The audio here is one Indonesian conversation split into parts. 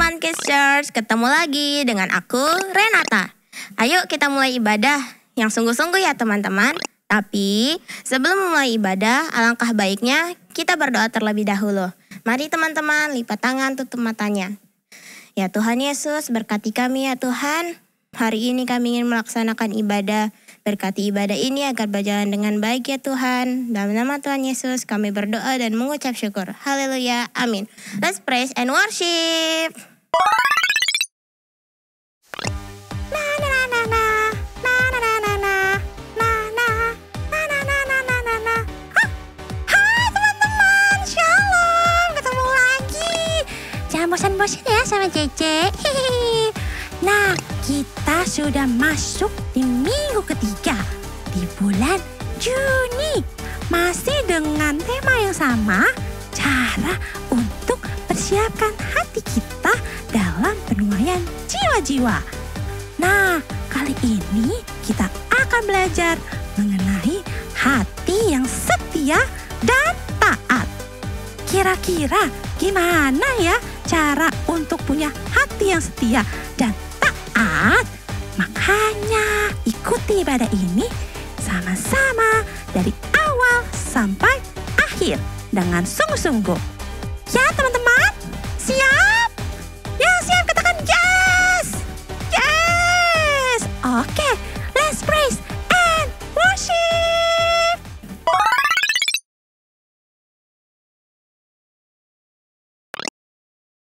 teman-teman Kids Church, ketemu lagi dengan aku, Renata. Ayo kita mulai ibadah yang sungguh-sungguh ya teman-teman. Tapi sebelum memulai ibadah, alangkah baiknya kita berdoa terlebih dahulu. Mari teman-teman, lipat tangan, tutup matanya. Ya Tuhan Yesus, berkati kami ya Tuhan. Hari ini kami ingin melaksanakan ibadah. Berkati ibadah ini agar berjalan dengan baik ya Tuhan. Dalam nama Tuhan Yesus kami berdoa dan mengucap syukur. Haleluya, amin. Let's praise and worship. Hai teman-teman, shalom. Ketemu lagi. Jangan bosan-bosan ya sama Cece. Nah, kita sudah masuk di minggu ketiga di bulan Juni. Masih dengan tema yang sama, cara untuk persiapkan hati kita dalam penuaian jiwa-jiwa. Nah, kali ini kita akan belajar mengenai hati yang setia dan taat. Kira-kira gimana ya cara untuk punya hati yang setia dan taat? Makanya ikuti ibadah ini sama-sama dari awal sampai akhir dengan sungguh-sungguh. Ya teman-teman, siap? Yang siap katakan yes! Yes! Oke, let's praise and worship!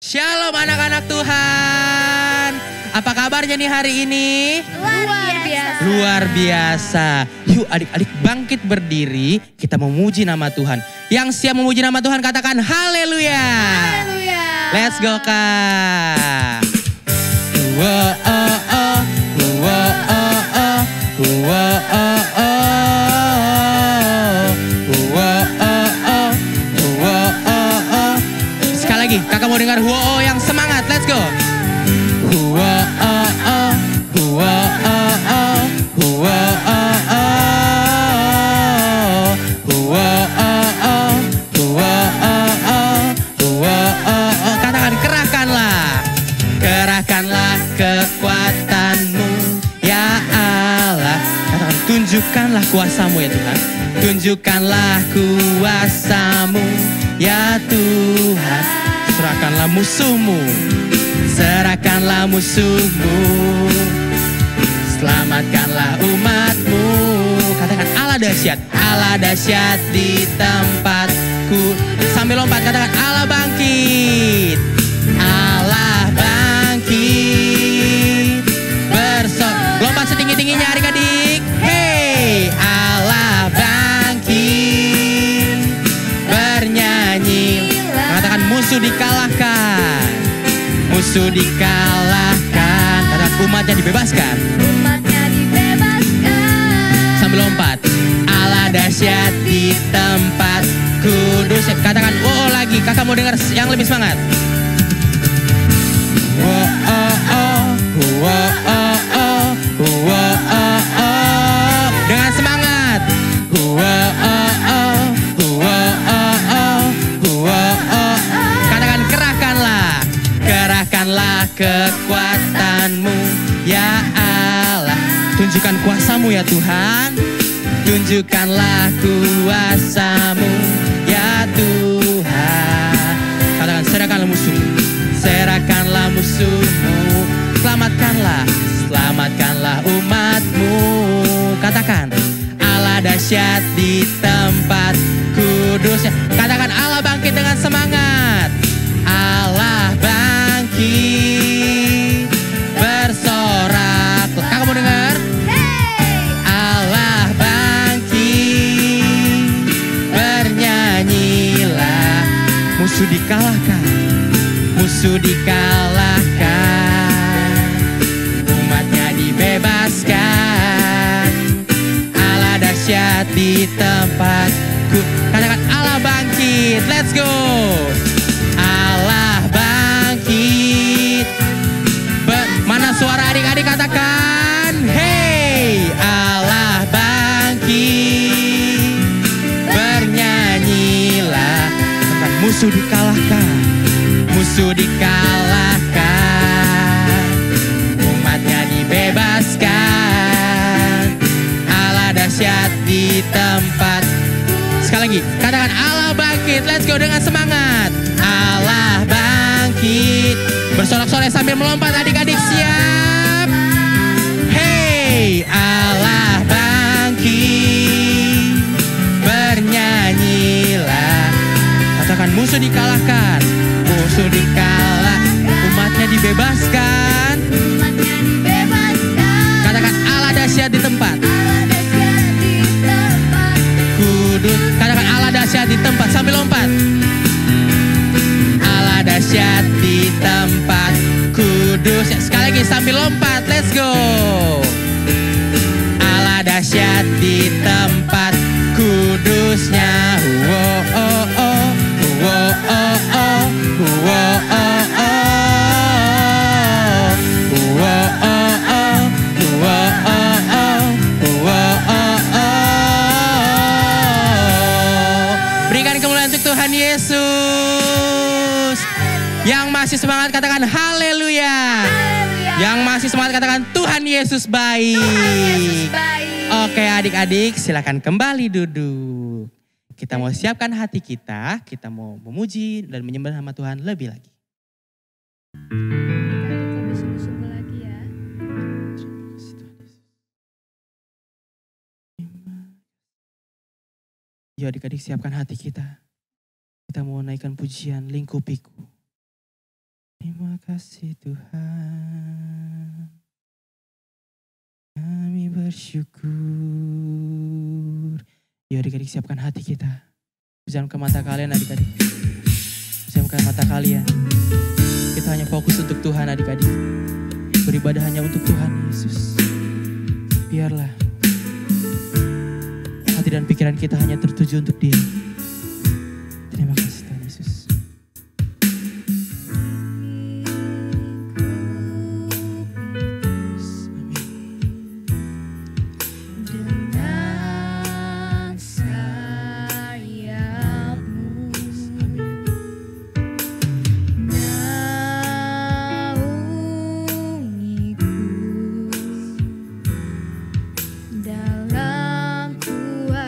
Shalom anak-anak Tuhan. Apa kabarnya nih hari ini? Luar biasa. Luar biasa. Yuk adik-adik bangkit berdiri. Kita memuji nama Tuhan. Yang siap memuji nama Tuhan katakan haleluya. Haleluya. Let's go Kak. Wow, oh, oh. Wow, oh, oh. Wow, oh, oh. Wow, oh, oh. Wow, oh, oh. Sekali lagi, kakak mau dengar wow yang semangat. Let's go. Wow, oh, oh. Wow, oh, oh. Wow, oh, oh. Wow, oh, oh. Wow, oh, oh. Wow, oh, oh. Katakan kerahkanlah. Kerahkanlah kekuatanmu ya Allah. Katakan tunjukkanlah kuasamu ya Tuhan. Tunjukkanlah kuasamu ya Tuhan. Serahkanlah musuhmu. Serahkanlah musuhmu. Selamatkanlah umatmu. Katakan Allah dahsyat. Allah dahsyat di tempatku. Sambil lompat katakan Allah bangkit. Allah bangkit. Lompat setinggi-tingginya adik-adik. Hey, Allah bangkit. Bernyanyi. Katakan musuh dikalahkan. Musuh dikalahkan. Katakan umatnya dibebaskan. Umatnya dibebaskan. Sambil lompat. Allah dahsyat di tempat kudus. Katakan oh lagi. Kakak mau dengar yang lebih semangat. Wow, oh, oh. Wow, oh, oh. Wow, oh, oh. Dengan semangat. Wow, oh, oh. Wow, oh, oh. Wow, oh, oh. Katakan kerahkanlah. Kerahkanlah kekuatanmu ya Allah. Tunjukkan kuasamu ya Tuhan. Tunjukkanlah kuasamu ya Tuhan. Katakan serahkanlah musuhmu. Serahkanlah musuhmu. Selamatkanlah. Selamatkanlah umatmu. Katakan Allah dahsyat di tempat kudus. Katakan Allah bangkit dengan semangat. Allah bangkit bersorak. Kakak mau dengar? Allah bangkit bernyanyilah. Musuh dikalahkan. Musuh dikalahkan. Umatnya dibebaskan. Allah dahsyat di tempatku. Katakan Allah bangkit. Let's go. Allah bangkit. Mana suara adik-adik katakan? Hey, Allah bangkit. Bernyanyilah. Katakan musuh dikalahkan. Musuh dikalahkan. dahsyat di tempat. Sekali lagi, katakan Allah bangkit. Let's go dengan semangat. Allah bangkit. Bersorak-sorai sambil melompat adik-adik, siap. Hey, Allah bangkit. Bernyanyilah. Katakan musuh dikalahkan. Musuh dikalahkan. Umatnya dibebaskan. Katakan Allah dahsyat di tempat. Kudus. Katakan Allah dahsyat di tempat sambil lompat. Allah dahsyat di tempat kudus. Sekali lagi sambil lompat. Let's go. Allah dahsyat di tempat kudusnya. Wow, oh, oh. Wow, oh, oh. Wow, oh, oh. Wow, oh, oh. Wow, oh, oh. Wow, oh, oh. Berikan kemuliaan untuk Tuhan Yesus. Yang masih semangat katakan haleluya. Yang masih semangat katakan Tuhan Yesus baik. Oke adik-adik, silakan kembali duduk. Kita mau siapkan hati kita mau memuji dan menyembah nama Tuhan lebih lagi. Lebih sungguh-sungguh lagi ya. Yuk adik-adik, siapkan hati kita. Kita mau naikkan pujian lingkupiku. Terima kasih Tuhan. Kami bersyukur. Yuk adik-adik, siapkan hati kita. Pejamkan mata kalian adik-adik. Pejamkan mata kalian. Kita hanya fokus untuk Tuhan adik-adik. Beribadah hanya untuk Tuhan Yesus. Biarlah hati dan pikiran kita hanya tertuju untuk Dia. Terima kasih Tuhan Yesus. Dalam kuasa-Mu.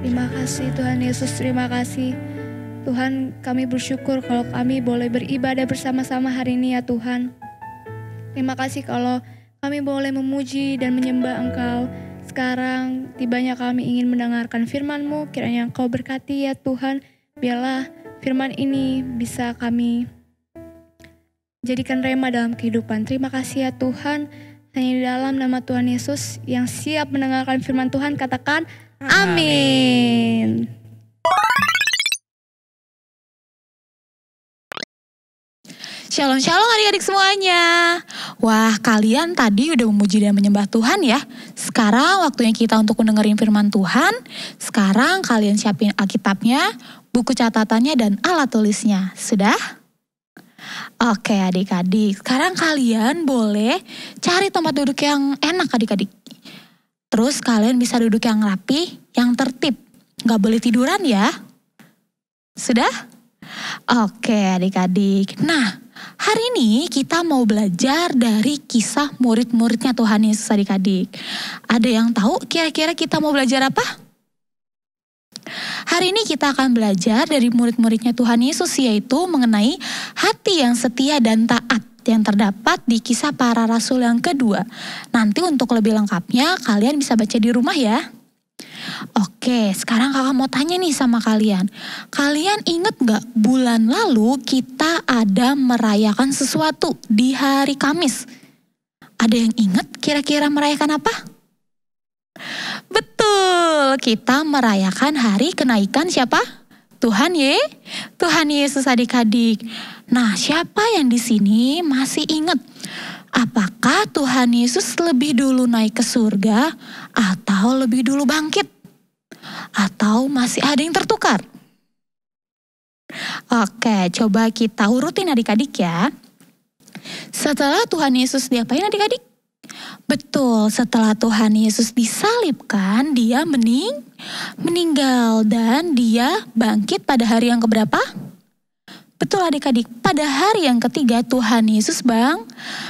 Terima kasih Tuhan Yesus, terima kasih. Tuhan, kami bersyukur kalau kami boleh beribadah bersama-sama hari ini ya Tuhan. Terima kasih kalau kami boleh memuji dan menyembah Engkau. Sekarang tibanya kami ingin mendengarkan firman-Mu, kiranya Engkau berkati ya Tuhan. Biarlah firman ini bisa kami jadikan rema dalam kehidupan. Terima kasih ya Tuhan. Hanya di dalam nama Tuhan Yesus yang siap mendengarkan firman Tuhan, katakan amin. Shalom shalom adik-adik semuanya. Wah, kalian tadi udah memuji dan menyembah Tuhan ya. Sekarang waktunya kita untuk mendengarin firman Tuhan. Sekarang kalian siapin Alkitabnya, buku catatannya dan alat tulisnya. Sudah? Oke adik-adik, sekarang kalian boleh cari tempat duduk yang enak adik-adik. Terus kalian bisa duduk yang rapi, yang tertib. Gak boleh tiduran ya. Sudah? Oke adik-adik. Nah, hari ini kita mau belajar dari kisah murid-muridnya Tuhan Yesus adik-adik. Ada yang tahu kira-kira kita mau belajar apa? Hari ini kita akan belajar dari murid-muridnya Tuhan Yesus, yaitu mengenai hati yang setia dan taat yang terdapat di Kisah Para Rasul yang kedua. Nanti untuk lebih lengkapnya kalian bisa baca di rumah ya. Oke, sekarang kakak mau tanya nih sama kalian. Kalian inget gak bulan lalu kita ada merayakan sesuatu di hari Kamis? Ada yang inget kira-kira merayakan apa? Betul, kita merayakan hari kenaikan siapa? Tuhan Yesus adik-adik. Nah, siapa yang di sini masih inget? Apakah Tuhan Yesus lebih dulu naik ke surga atau lebih dulu bangkit? Atau masih ada yang tertukar? Oke, coba kita urutin adik-adik ya. Setelah Tuhan Yesus diapain adik-adik? Betul, setelah Tuhan Yesus disalibkan, dia meninggal dan dia bangkit pada hari yang keberapa? Betul adik-adik, pada hari yang ketiga Tuhan Yesus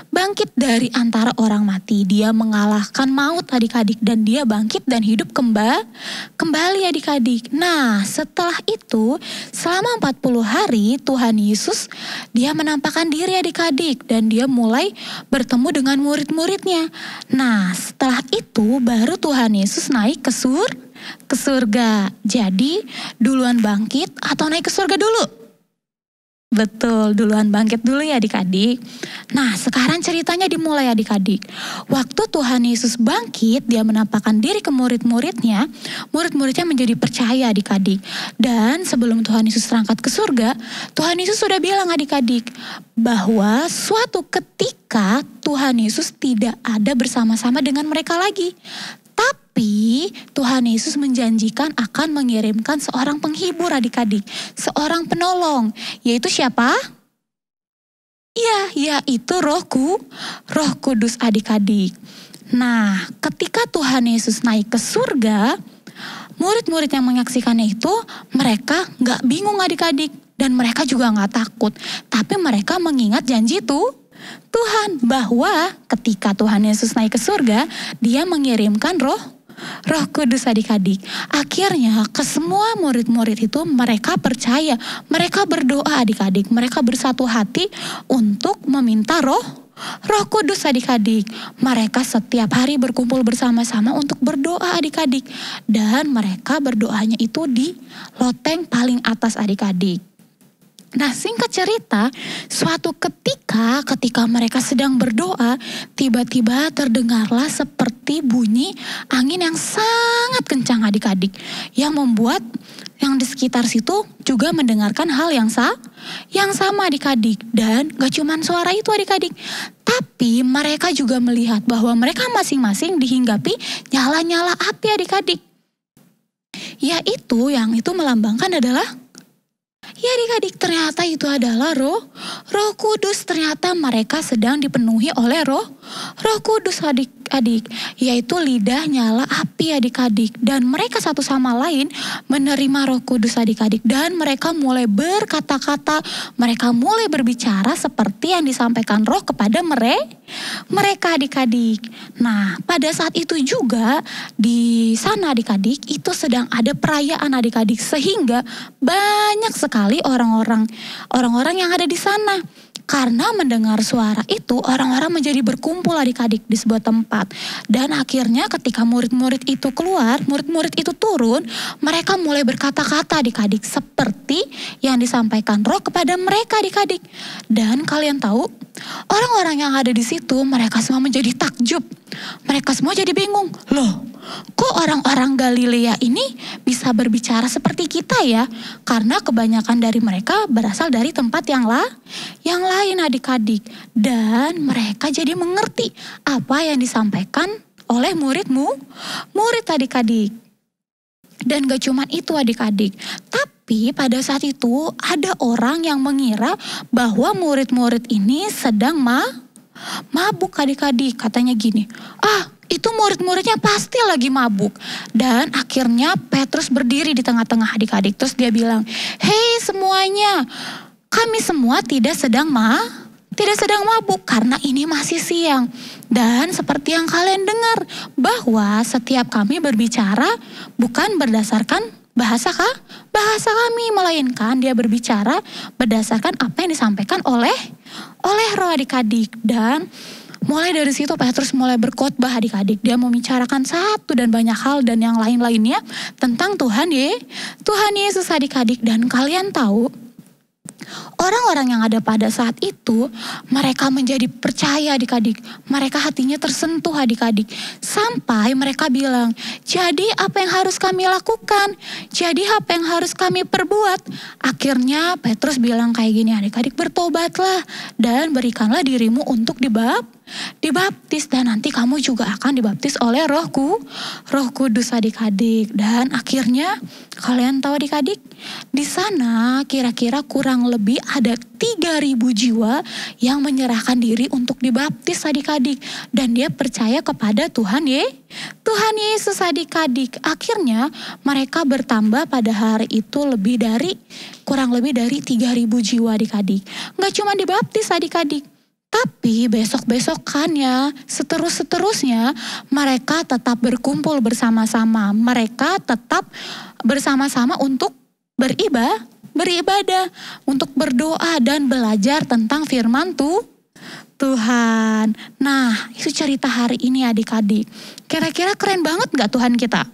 bangkit dari antara orang mati. Dia mengalahkan maut adik-adik dan dia bangkit dan hidup kembali adik-adik. Nah, setelah itu selama 40 hari Tuhan Yesus dia menampakkan diri adik-adik dan dia mulai bertemu dengan murid-muridnya. Nah, setelah itu baru Tuhan Yesus naik ke surga. Jadi duluan bangkit atau naik ke surga dulu? Betul, duluan bangkit dulu ya adik-adik. Nah, sekarang ceritanya dimulai adik-adik. Waktu Tuhan Yesus bangkit, dia menampakkan diri ke murid-muridnya. Murid-muridnya menjadi percaya adik-adik. Dan sebelum Tuhan Yesus terangkat ke surga, Tuhan Yesus sudah bilang adik-adik bahwa suatu ketika Tuhan Yesus tidak ada bersama-sama dengan mereka lagi. Tapi Tuhan Yesus menjanjikan akan mengirimkan seorang penghibur adik-adik, seorang penolong, yaitu siapa? Yaitu Roh Kudus adik-adik. Nah, ketika Tuhan Yesus naik ke surga, murid-murid yang menyaksikannya itu mereka gak bingung adik-adik dan mereka juga gak takut, tapi mereka mengingat janji Tuhan bahwa ketika Tuhan Yesus naik ke surga, dia mengirimkan Roh Kudus adik-adik. Akhirnya ke semua murid-murid itu mereka percaya, mereka berdoa adik-adik, mereka bersatu hati untuk meminta Roh Kudus adik-adik. Mereka setiap hari berkumpul bersama-sama untuk berdoa adik-adik. Dan mereka berdoanya itu di loteng paling atas adik-adik. Nah, singkat cerita, suatu ketika mereka sedang berdoa, tiba-tiba terdengarlah seperti bunyi angin yang sangat kencang adik-adik. Yang membuat yang di sekitar situ juga mendengarkan hal yang sama adik-adik. Dan gak cuma suara itu adik-adik, tapi mereka juga melihat bahwa mereka masing-masing dihinggapi nyala-nyala api adik-adik. Yaitu yang itu melambangkan adalah adik-adik, ternyata itu adalah Roh Kudus. Ternyata mereka sedang dipenuhi oleh Roh Roh Kudus adik-adik, yaitu lidah nyala api adik-adik. Dan mereka satu sama lain menerima Roh Kudus adik-adik. Dan mereka mulai berkata-kata, mereka mulai berbicara seperti yang disampaikan Roh kepada mereka adik-adik. Nah, pada saat itu juga di sana adik-adik itu sedang ada perayaan adik-adik, sehingga banyak sekali orang-orang yang ada di sana. Karena mendengar suara itu, orang-orang menjadi berkumpul adik-adik di sebuah tempat. Dan akhirnya ketika murid-murid itu keluar, murid-murid itu turun, mereka mulai berkata-kata adik-adik seperti yang disampaikan Roh kepada mereka adik-adik. Dan kalian tahu, orang-orang yang ada di situ, mereka semua menjadi takjub. Mereka semua jadi bingung. Loh, kok orang-orang Galilea ini bisa berbicara seperti kita ya? Karena kebanyakan dari mereka berasal dari tempat yang lain adik-adik. Dan mereka jadi mengerti apa yang disampaikan oleh murid adik-adik. Dan gak cuma itu adik-adik, tapi pada saat itu ada orang yang mengira bahwa murid-murid ini sedang mabuk adik-adik. Katanya gini, itu murid-muridnya pasti lagi mabuk. Dan akhirnya Petrus berdiri di tengah-tengah adik-adik. Terus dia bilang, "Hei semuanya, kami semua tidak sedang mabuk karena ini masih siang. Dan seperti yang kalian dengar, bahwa setiap kami berbicara bukan berdasarkan bahasa kami, melainkan dia berbicara berdasarkan apa yang disampaikan oleh Roh adik-adik." Dan mulai dari situ Petrus mulai berkhotbah adik-adik. Dia membicarakan satu dan banyak hal dan yang lain-lainnya tentang Tuhan Yesus adik-adik. Dan kalian tahu, orang-orang yang ada pada saat itu, mereka menjadi percaya adik-adik. Mereka hatinya tersentuh adik-adik. Sampai mereka bilang, jadi apa yang harus kami lakukan? Jadi apa yang harus kami perbuat? Akhirnya Petrus bilang kayak gini adik-adik, bertobatlah dan berikanlah dirimu untuk dibaptis. Dan nanti kamu juga akan dibaptis oleh Roh Kudus adik-adik. Dan akhirnya kalian tahu adik-adik, di sana kira-kira kurang lebih ada 3.000 jiwa yang menyerahkan diri untuk dibaptis adik-adik. Dan dia percaya kepada Tuhan Yesus adik-adik. Akhirnya mereka bertambah pada hari itu kurang lebih dari 3.000 jiwa adik-adik. Gak cuma dibaptis adik-adik, tapi besok-besokannya, seterusnya mereka tetap berkumpul bersama-sama. Mereka tetap bersama-sama untuk beribadah, untuk berdoa dan belajar tentang firman Tuhan. Nah, itu cerita hari ini adik-adik. Kira-kira keren banget gak Tuhan kita?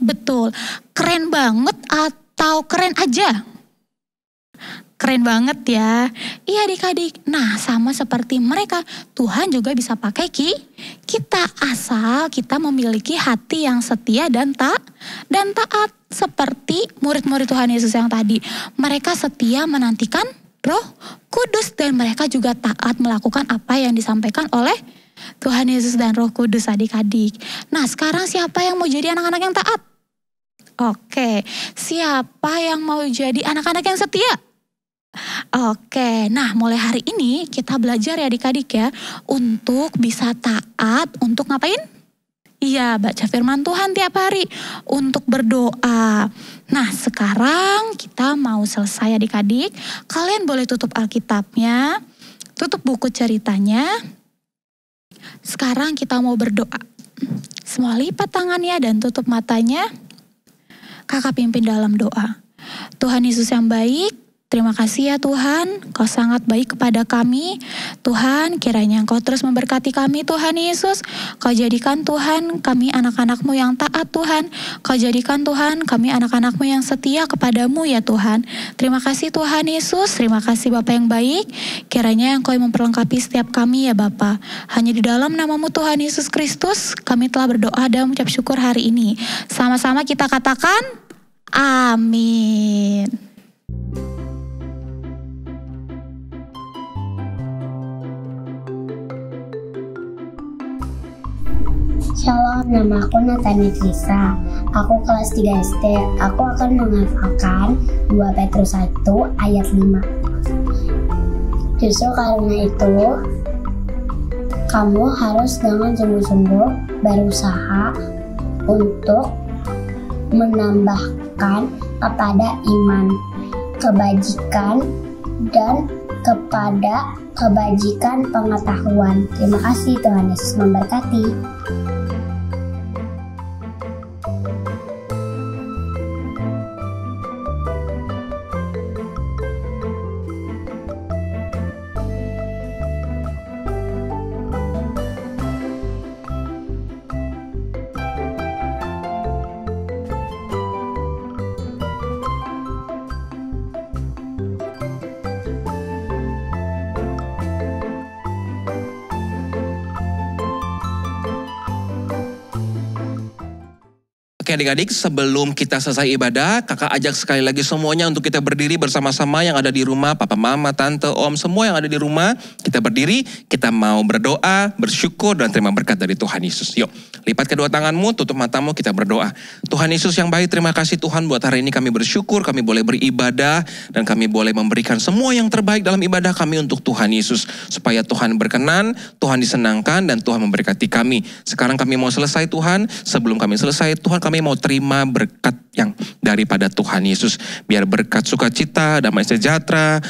Betul, keren banget atau keren aja? Keren banget ya. Iya adik-adik. Nah, sama seperti mereka, Tuhan juga bisa pakai kita, asal kita memiliki hati yang setia dan taat. Seperti murid-murid Tuhan Yesus yang tadi. Mereka setia menantikan Roh Kudus dan mereka juga taat melakukan apa yang disampaikan oleh Tuhan Yesus dan Roh Kudus adik-adik. Nah, sekarang siapa yang mau jadi anak-anak yang taat? Oke, siapa yang mau jadi anak-anak yang setia? Oke, nah mulai hari ini kita belajar ya adik-adik ya, untuk bisa taat, untuk ngapain? Iya, baca firman Tuhan tiap hari, untuk berdoa. Nah sekarang kita mau selesai adik-adik, kalian boleh tutup Alkitabnya, tutup buku ceritanya. Sekarang kita mau berdoa. Semua lipat tangannya dan tutup matanya. Kakak pimpin dalam doa. Tuhan Yesus yang baik, terima kasih ya Tuhan, Kau sangat baik kepada kami. Tuhan, kiranya Engkau terus memberkati kami Tuhan Yesus. Kau jadikan Tuhan kami anak-anak-Mu yang taat Tuhan. Kau jadikan Tuhan kami anak-anak-Mu yang setia kepadamu ya Tuhan. Terima kasih Tuhan Yesus, terima kasih Bapa yang baik. Kiranya Engkau yang memperlengkapi setiap kami ya Bapa. Hanya di dalam nama-Mu Tuhan Yesus Kristus, kami telah berdoa dan mengucap syukur hari ini. Sama-sama kita katakan, amin. Shalom, nama aku Natania Krisa. Aku kelas 3 SD. Aku akan menghafalkan 2 Petrus 1 ayat 5. Justru karena itu, Kamu harus dengan sungguh-sungguh berusaha untuk menambahkan kepada iman, kebajikan, dan kepada kebajikan pengetahuan. Terima kasih, Tuhan Yesus memberkati. Oke adik-adik, sebelum kita selesai ibadah, kakak ajak sekali lagi semuanya untuk kita berdiri bersama-sama yang ada di rumah, papa, mama, tante, om, semua yang ada di rumah. Kita berdiri, kita mau berdoa, bersyukur, dan terima berkat dari Tuhan Yesus. Yuk, lipat kedua tanganmu, tutup matamu, kita berdoa. Tuhan Yesus yang baik, terima kasih Tuhan buat hari ini kami bersyukur, kami boleh beribadah, dan kami boleh memberikan semua yang terbaik dalam ibadah kami untuk Tuhan Yesus. Supaya Tuhan berkenan, Tuhan disenangkan, dan Tuhan memberkati kami. Sekarang kami mau selesai Tuhan, sebelum kami selesai Tuhan kami mau terima berkat yang daripada Tuhan Yesus. Biar berkat sukacita, damai sejahtera,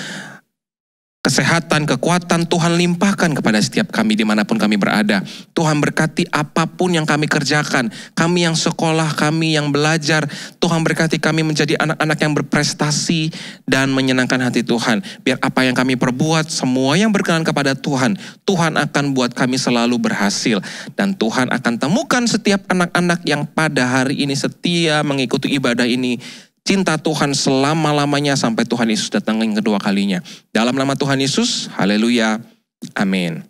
kesehatan, kekuatan Tuhan limpahkan kepada setiap kami dimanapun kami berada. Tuhan berkati apapun yang kami kerjakan. Kami yang sekolah, kami yang belajar. Tuhan berkati kami menjadi anak-anak yang berprestasi dan menyenangkan hati Tuhan. Biar apa yang kami perbuat, semua yang berkenan kepada Tuhan, Tuhan akan buat kami selalu berhasil. Dan Tuhan akan temukan setiap anak-anak yang pada hari ini setia mengikuti ibadah ini. Cinta Tuhan selama-lamanya sampai Tuhan Yesus datang yang kedua kalinya. Dalam nama Tuhan Yesus, haleluya, amin.